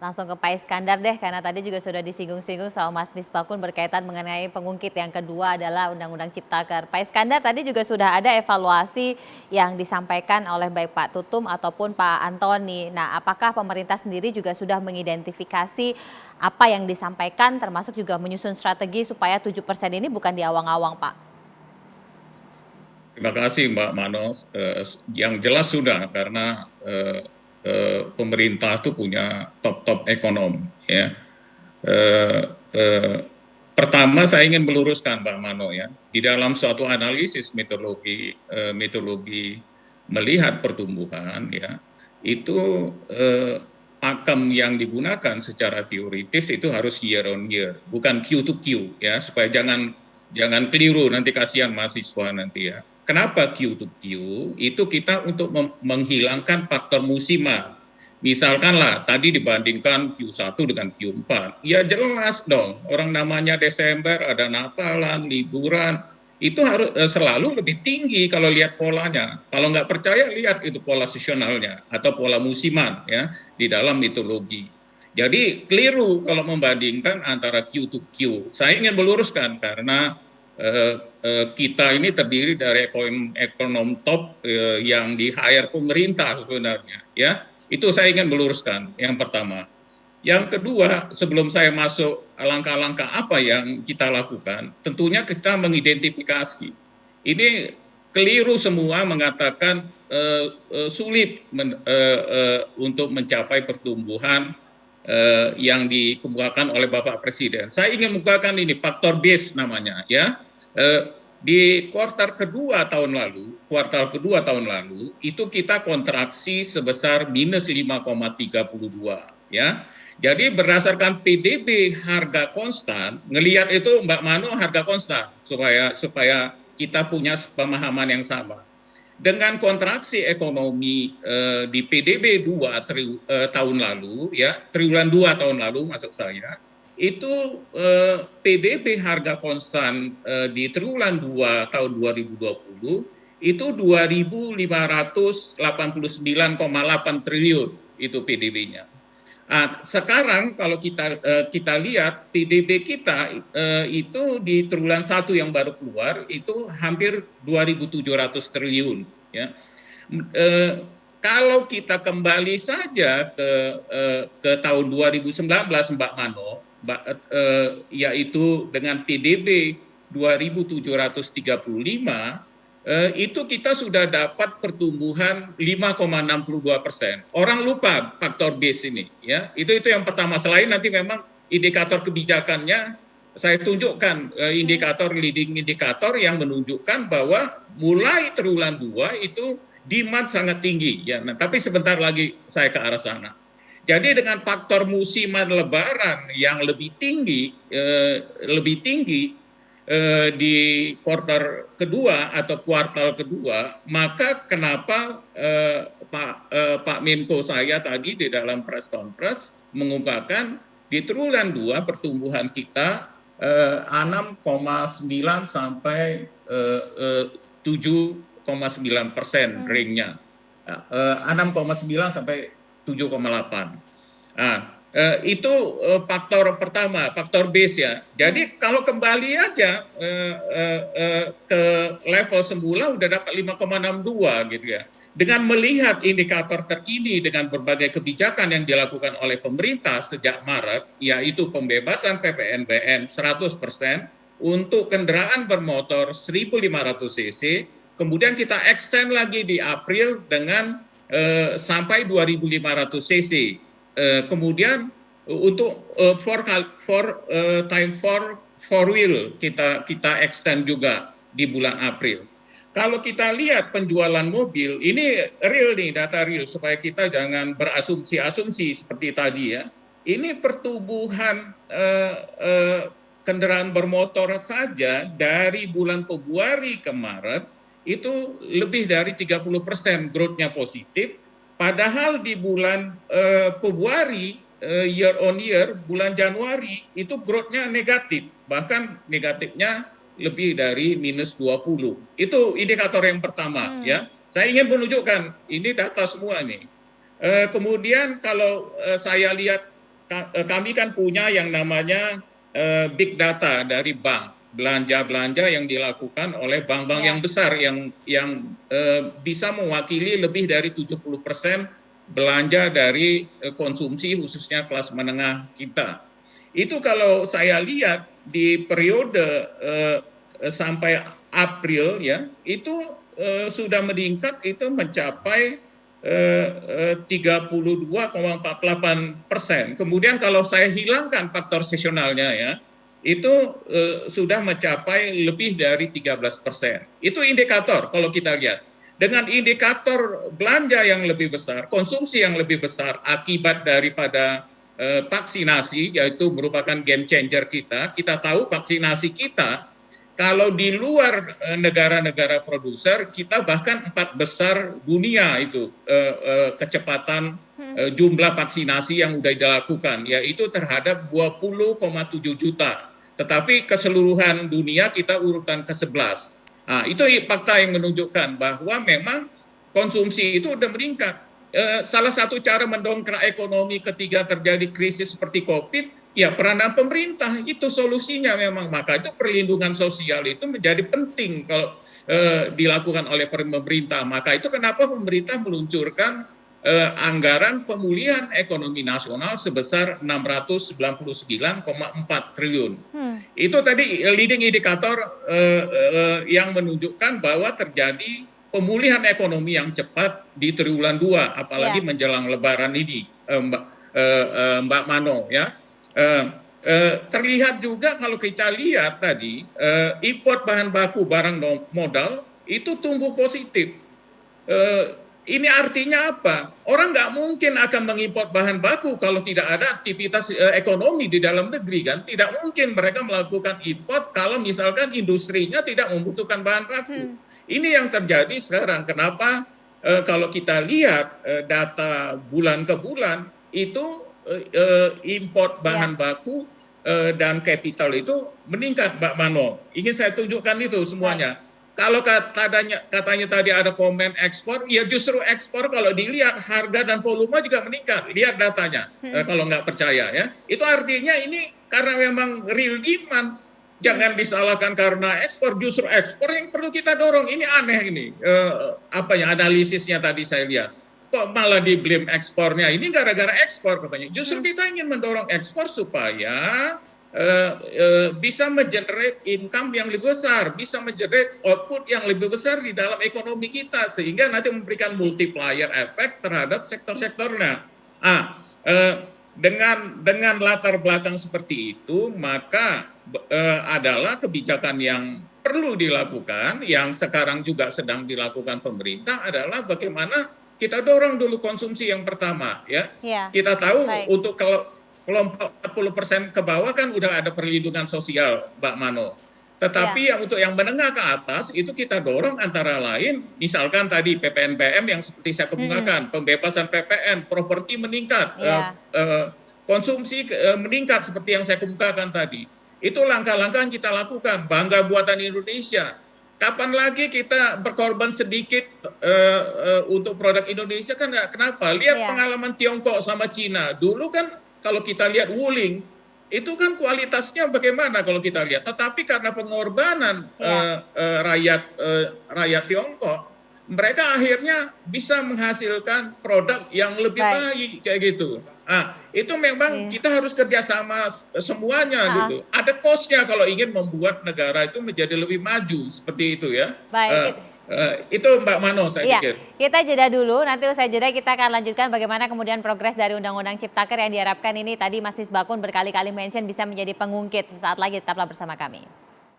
Langsung ke Pak Iskandar deh, karena tadi juga sudah disinggung-singgung sama Mas Misbakun berkaitan mengenai pengungkit yang kedua adalah Undang-Undang Ciptaker. Pak Iskandar tadi juga sudah ada evaluasi yang disampaikan oleh baik Pak Tutum ataupun Pak Antoni. Nah, apakah pemerintah sendiri juga sudah mengidentifikasi apa yang disampaikan termasuk juga menyusun strategi supaya 7% ini bukan di awang-awang, Pak? Terima kasih Mbak Manos. Yang jelas sudah karena pemerintah itu punya top ekonom. Ya. Pertama saya ingin meluruskan Mbak Mano ya, di dalam suatu analisis metodologi melihat pertumbuhan ya, itu pakem yang digunakan secara teoritis itu harus year on year, bukan Q to Q ya, supaya jangan keliru nanti kasihan mahasiswa nanti ya. Kenapa Q to Q? Itu kita untuk menghilangkan faktor musiman. Misalkanlah tadi dibandingkan Q1 dengan Q4, ya jelas dong, orang namanya Desember, ada Natalan, liburan, itu harus selalu lebih tinggi kalau lihat polanya. Kalau nggak percaya, lihat itu pola seasonalnya atau pola musiman ya di dalam mitologi. Jadi keliru kalau membandingkan antara Q to Q. Saya ingin meluruskan karena kita ini terdiri dari ekonom top yang di hire pemerintah sebenarnya ya. Itu saya ingin meluruskan yang pertama. Yang kedua, sebelum saya masuk langkah-langkah apa yang kita lakukan, tentunya kita mengidentifikasi. Ini keliru semua mengatakan sulit untuk mencapai pertumbuhan yang dikemukakan oleh Bapak Presiden. Saya ingin mengukakan ini faktor base namanya ya. Di kuartal kedua tahun lalu itu kita kontraksi sebesar minus 5,32 ya. Jadi berdasarkan PDB harga konstan, ngelihat itu Mbak Mano harga konstan supaya kita punya pemahaman yang sama. Dengan kontraksi ekonomi di PDB 2 tahun lalu ya, triwulan 2 tahun lalu maksud saya, itu PDB harga konstan di triwulan 2 tahun 2020 itu 2.589,8 triliun itu PDB-nya. Nah, sekarang kalau kita lihat PDB kita itu di triwulan 1 yang baru keluar itu hampir 2.700 triliun ya. Kalau kita kembali saja ke tahun 2019 Mbak Mano, yaitu dengan PDB 2.735, itu kita sudah dapat pertumbuhan 5,62%. Orang lupa faktor base ini, ya. Itu yang pertama. Selain nanti memang indikator kebijakannya, saya tunjukkan indikator leading indikator yang menunjukkan bahwa mulai triwulan 2 itu demand sangat tinggi, ya. Nah, tapi sebentar lagi saya ke arah sana. Jadi dengan faktor musiman Lebaran yang lebih tinggi di kuartal kedua atau kuartal kedua, maka kenapa Pak Menko saya tadi di dalam press conference mengungkapkan di triwulan 2 pertumbuhan kita 6,9 sampai 7,9% ring-nya. 6,9 sampai 7,8. Nah, itu faktor pertama, faktor base ya. Jadi kalau kembali aja ke level semula udah dapat 5,62 gitu ya. Dengan melihat indikator terkini dengan berbagai kebijakan yang dilakukan oleh pemerintah sejak Maret, yaitu pembebasan PPNBM 100% untuk kendaraan bermotor 1.500 cc, kemudian kita extend lagi di April dengan sampai 2.500 cc. Kemudian untuk four wheel kita extend juga di bulan April. Kalau kita lihat penjualan mobil, ini real nih, data real, supaya kita jangan berasumsi-asumsi seperti tadi ya. Ini pertumbuhan kendaraan bermotor saja dari bulan Februari ke Maret itu lebih dari 30% growth-nya positif. Padahal di bulan Februari year on year, bulan Januari itu growth-nya negatif, bahkan negatifnya lebih dari minus 20. Itu indikator yang pertama ya. Saya ingin menunjukkan ini data semua nih. Kemudian kalau saya lihat kami kan punya yang namanya big data dari bank, belanja-belanja yang dilakukan oleh bank-bank yang besar yang bisa mewakili lebih dari 70% belanja dari konsumsi khususnya kelas menengah kita. Itu kalau saya lihat di periode sampai April ya, itu sudah meningkat, itu mencapai 32,48%. Kemudian kalau saya hilangkan faktor seasonalnya ya, itu sudah mencapai lebih dari 13%. Itu indikator kalau kita lihat. Dengan indikator belanja yang lebih besar, konsumsi yang lebih besar akibat daripada vaksinasi, yaitu merupakan game changer kita. Kita tahu vaksinasi kita kalau di luar negara-negara produser, kita bahkan 4 besar dunia itu kecepatan jumlah vaksinasi yang sudah dilakukan, yaitu terhadap 20,7 juta. Tetapi keseluruhan dunia kita urutan ke-11. Nah, itu fakta yang menunjukkan bahwa memang konsumsi itu sudah meningkat. Salah satu cara mendongkrak ekonomi ketika terjadi krisis seperti COVID, ya peranan pemerintah itu solusinya memang. Maka itu perlindungan sosial itu menjadi penting kalau dilakukan oleh pemerintah. Maka itu kenapa pemerintah meluncurkan anggaran pemulihan ekonomi nasional sebesar 699,4 triliun. Itu tadi leading indikator yang menunjukkan bahwa terjadi pemulihan ekonomi yang cepat di triwulan 2, apalagi menjelang Lebaran ini, Mbak Mano ya. Terlihat juga kalau kita lihat tadi import bahan baku barang modal itu tumbuh positif. Ini artinya apa? Orang nggak mungkin akan mengimpor bahan baku kalau tidak ada aktivitas ekonomi di dalam negeri kan. Tidak mungkin mereka melakukan impor kalau misalkan industrinya tidak membutuhkan bahan baku. Ini yang terjadi sekarang. Kenapa kalau kita lihat data bulan ke bulan itu impor bahan baku dan capital itu meningkat, Mbak Mano. Ingin saya tunjukkan itu semuanya. Kalau katanya tadi ada komen ekspor, ya justru ekspor kalau dilihat harga dan volume juga meningkat. Lihat datanya kalau nggak percaya ya. Itu artinya ini karena memang real demand. Jangan disalahkan karena ekspor, justru ekspor yang perlu kita dorong. Ini aneh ini. Analisisnya tadi saya lihat. Kok malah di blame ekspornya? Ini gara-gara ekspor katanya. Justru kita ingin mendorong ekspor supaya bisa mengenerate income yang lebih besar, bisa mengenerate output yang lebih besar di dalam ekonomi kita, sehingga nanti memberikan multiplier effect terhadap sektor-sektornya. Dengan latar belakang seperti itu, maka adalah kebijakan yang perlu dilakukan, yang sekarang juga sedang dilakukan pemerintah, adalah bagaimana kita dorong dulu konsumsi yang pertama, ya. Kita tahu untuk kelompok 40% ke bawah kan udah ada perlindungan sosial, Mbak Mano. Tetapi yang untuk yang menengah ke atas itu kita dorong antara lain, misalkan tadi PPNBM yang seperti saya kemukakan, pembebasan PPN, properti meningkat, konsumsi meningkat seperti yang saya kemukakan tadi. Itu langkah-langkah yang kita lakukan, bangga buatan Indonesia. Kapan lagi kita berkorban sedikit untuk produk Indonesia kan nggak, kenapa? Lihat pengalaman Tiongkok sama Cina. Dulu kan kalau kita lihat Wuling, itu kan kualitasnya bagaimana kalau kita lihat. Tetapi karena pengorbanan rakyat Tiongkok, mereka akhirnya bisa menghasilkan produk yang lebih baik kayak gitu. Itu memang kita harus kerjasama semuanya gitu. Ada cost-nya kalau ingin membuat negara itu menjadi lebih maju seperti itu ya. Itu Mbak Mano saya pikir. Kita jeda dulu, nanti usai jeda kita akan lanjutkan bagaimana kemudian progres dari Undang-Undang Ciptaker yang diharapkan ini tadi Mas Misbakun berkali-kali mention bisa menjadi pengungkit. Sesaat lagi tetaplah bersama kami.